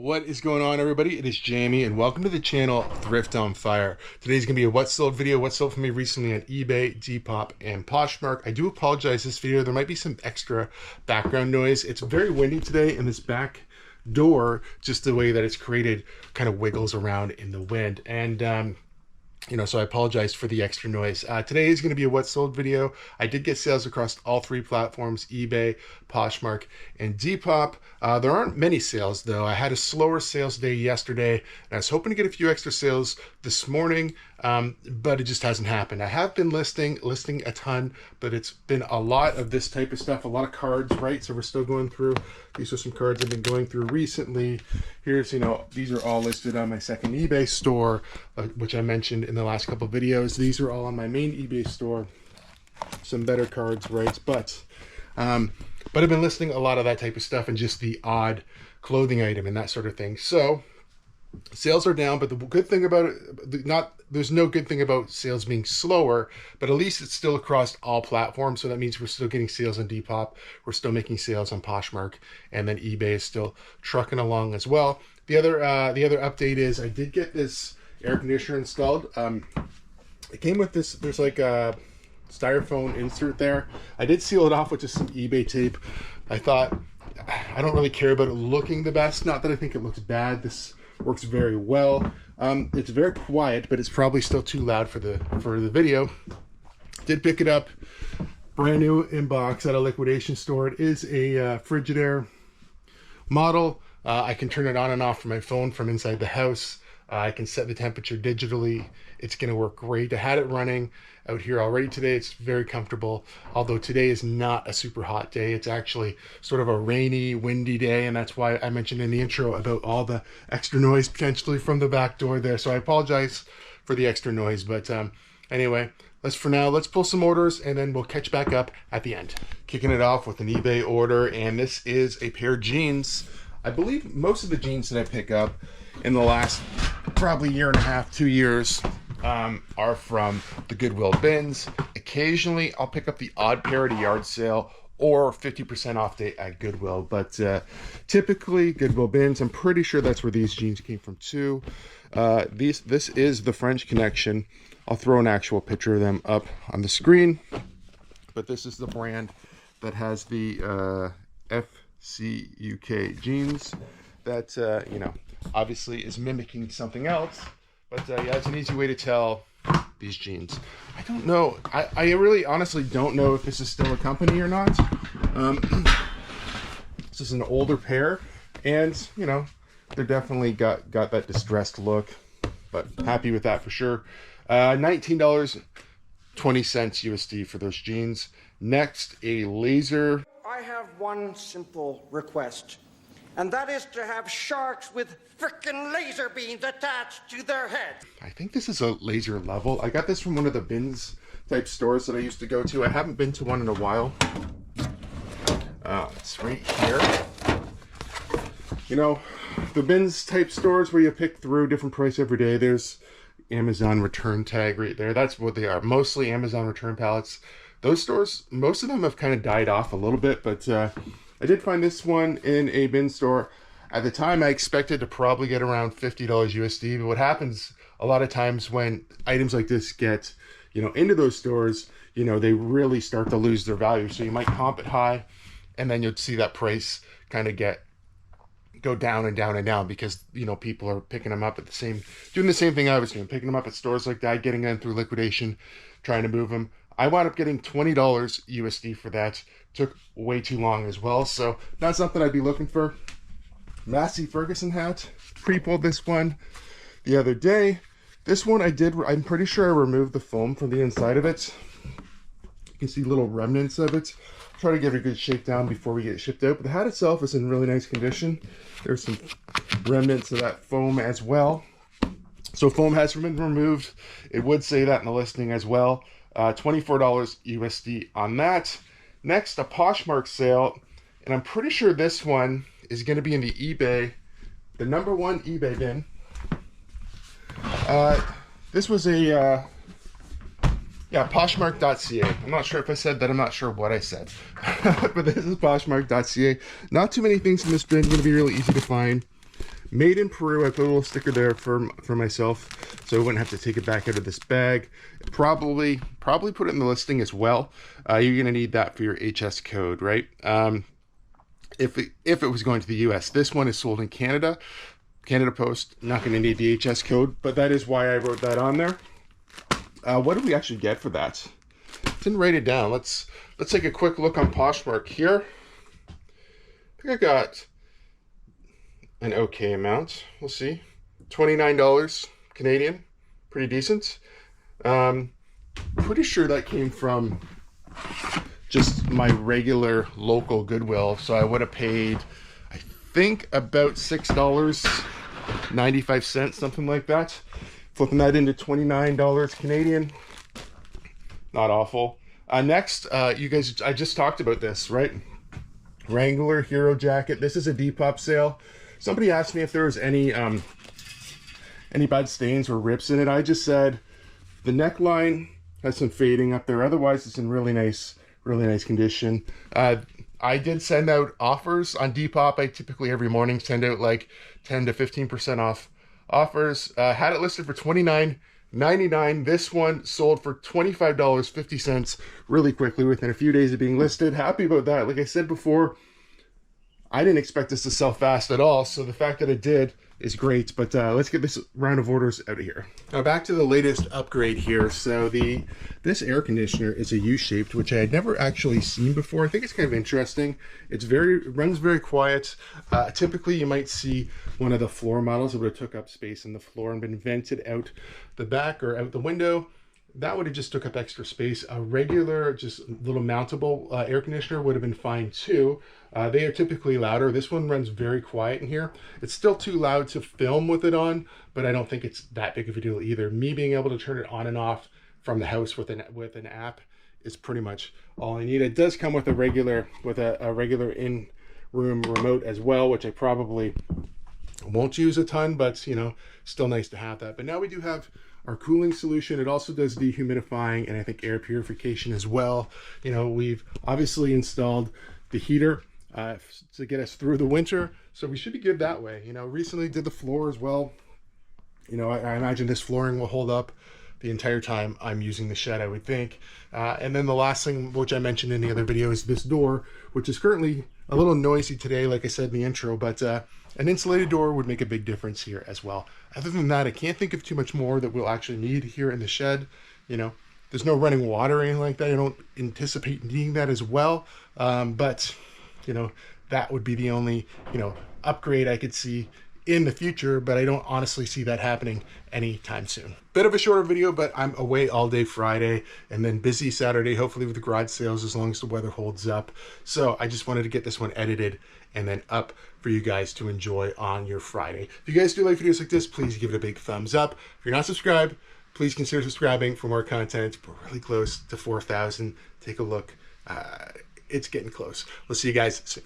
What is going on, everybody? It is Jamie and welcome to the channel Thrift-Onfire. Today's gonna be a what sold video, what sold for me recently on eBay, Depop, and Poshmark. I do apologize, this video there might be some extra background noise. It's very windy today and this back door, just the way that it's created, kind of wiggles around in the wind. And so I apologize for the extra noise. Today is going to be a what sold video. I did get sales across all three platforms, eBay, Poshmark, and Depop. There aren't many sales though. I had a slower sales day yesterday, and I was hoping to get a few extra sales this morning, but it just hasn't happened. I have been listing a ton, but it's been a lot of this type of stuff, a lot of cards, right? So we're still going through. These are some cards I've been going through recently. Here's, these are all listed on my second eBay store, which I mentioned in the last couple of videos. These are all on my main eBay store. Some better cards, right? But I've been listing a lot of that type of stuff and just the odd clothing item and that sort of thing. So sales are down, but the good thing about it, there's no good thing about sales being slower, but at least it's still across all platforms. So that means we're still getting sales on Depop. We're still making sales on Poshmark, and then eBay is still trucking along as well. The other update is I did get this air conditioner installed. It came with this, there's like a styrofoam insert there. I did seal it off with just some eBay tape. I thought, I don't really care about it looking the best. Not that I think it looks bad. This works very well. It's very quiet, but it's probably still too loud for the video. Did pick it up, brand new in box at a liquidation store. It is a Frigidaire model. I can turn it on and off from my phone from inside the house. I can set the temperature digitally. It's going to work great. I had it running out here already today. It's very comfortable, although today is not a super hot day. It's actually sort of a rainy, windy day, and that's why I mentioned in the intro about all the extra noise potentially from the back door there. So I apologize for the extra noise, but anyway, let's pull some orders and then we'll catch back up at the end. Kicking it off with an eBay order, and this is a pair of jeans. I believe most of the jeans that I pick up in the last probably year and a half, 2 years, are from the Goodwill bins. Occasionally I'll pick up the odd pair at a yard sale or 50% off day at Goodwill, but typically Goodwill bins. I'm pretty sure that's where these jeans came from too. This is the French Connection. I'll throw an actual picture of them up on the screen, but this is the brand that has the FCUK jeans that obviously is mimicking something else, but yeah, it's an easy way to tell these jeans. I don't know, I really honestly don't know if this is still a company or not. This is an older pair, and they're definitely got that distressed look, but happy with that for sure. $19.20 USD for those jeans. Next, a laser. I have one simple request, and that is to have sharks with frickin' laser beams attached to their heads. I think this is a laser level. I got this from one of the bins type stores that I used to go to. I haven't been to one in a while. It's right here. The bins type stores where you pick through different price every day. There's Amazon return tag right there. That's what they are. Mostly Amazon return pallets. Those stores, most of them have kind of died off a little bit, but I did find this one in a bin store. At the time, I expected to probably get around $50 USD, but what happens a lot of times when items like this get, into those stores, they really start to lose their value. So you might comp it high, and then you'll see that price kind of go down and down and down because, people are picking them up doing the same thing I was doing, picking them up at stores like that, getting them through liquidation, trying to move them. I wound up getting $20 USD for that. Took way too long as well, so not something I'd be looking for. Massey Ferguson hat. Pre-pulled this one the other day. This one I'm pretty sure I removed the foam from the inside of it. You can see little remnants of it. Try to give it a good shakedown before we get it shipped out, but the hat itself is in really nice condition. There's some remnants of that foam as well. So foam has been removed. It would say that in the listing as well. $24 USD on that. Next, a Poshmark sale, and I'm pretty sure this one is going to be in the eBay, the #1 eBay bin. This was a Poshmark.ca. I'm not sure if I said that. I'm not sure what I said. But this is Poshmark.ca. Not too many things in this bin. Going to be really easy to find. Made in Peru. I put a little sticker there for myself, so I wouldn't have to take it back out of this bag. Probably put it in the listing as well. You're gonna need that for your HS code, right? If it was going to the US. This one is sold in Canada. Canada Post, not going to need the HS code, but that is why I wrote that on there. What did we actually get for that? Didn't write it down. Let's take a quick look on Poshmark here. I think I got an okay amount. We'll see. $29 Canadian. Pretty decent. Pretty sure that came from just my regular local Goodwill. So I would have paid, I think, about $6.95, something like that. Flipping that into $29 Canadian. Not awful. Next, you guys, I just talked about this, right? Wrangler Hero Jacket. This is a Depop sale. Somebody asked me if there was any bad stains or rips in it. I just said the neckline has some fading up there. Otherwise, it's in really nice condition. I did send out offers on Depop. I typically every morning send out like 10 to 15% off offers. Had it listed for $29.99. This one sold for $25.50 really quickly within a few days of being listed. Happy about that. Like I said before, I didn't expect this to sell fast at all, so the fact that it did is great. But let's get this round of orders out of here. Now back to the latest upgrade here. So this air conditioner is a U-shaped, which I had never actually seen before. I think it's kind of interesting. It runs very quiet. Typically you might see one of the floor models that would have took up space in the floor and been vented out the back or out the window. That would have just took up extra space. A regular, just little mountable air conditioner would have been fine too. They are typically louder. This one runs very quiet in here. It's still too loud to film with it on, but I don't think it's that big of a deal either. Me being able to turn it on and off from the house with an app is pretty much all I need. It does come with a regular in-room remote as well, which I probably won't use a ton, but you know, still nice to have that. But now we do have our cooling solution. It also does dehumidifying and I think air purification as well. You know, we've obviously installed the heater to get us through the winter, so we should be good that way. You know, recently did the floor as well. You know, I imagine this flooring will hold up the entire time I'm using the shed, I would think. And then the last thing, which I mentioned in the other video, is this door, which is currently a little noisy today, like I said in the intro, but an insulated door would make a big difference here as well. Other than that, I can't think of too much more that we'll actually need here in the shed. You know, there's no running water or anything like that. I don't anticipate needing that as well. But, you know, that would be the only, you know, upgrade I could see in the future, but I don't honestly see that happening anytime soon. Bit of a shorter video, but I'm away all day Friday and then busy Saturday, hopefully with the garage sales as long as the weather holds up. So I just wanted to get this one edited and then up for you guys to enjoy on your Friday. If you guys do like videos like this, please give it a big thumbs up. If you're not subscribed, please consider subscribing for more content. We're really close to 4,000. Take a look. It's getting close. We'll see you guys soon.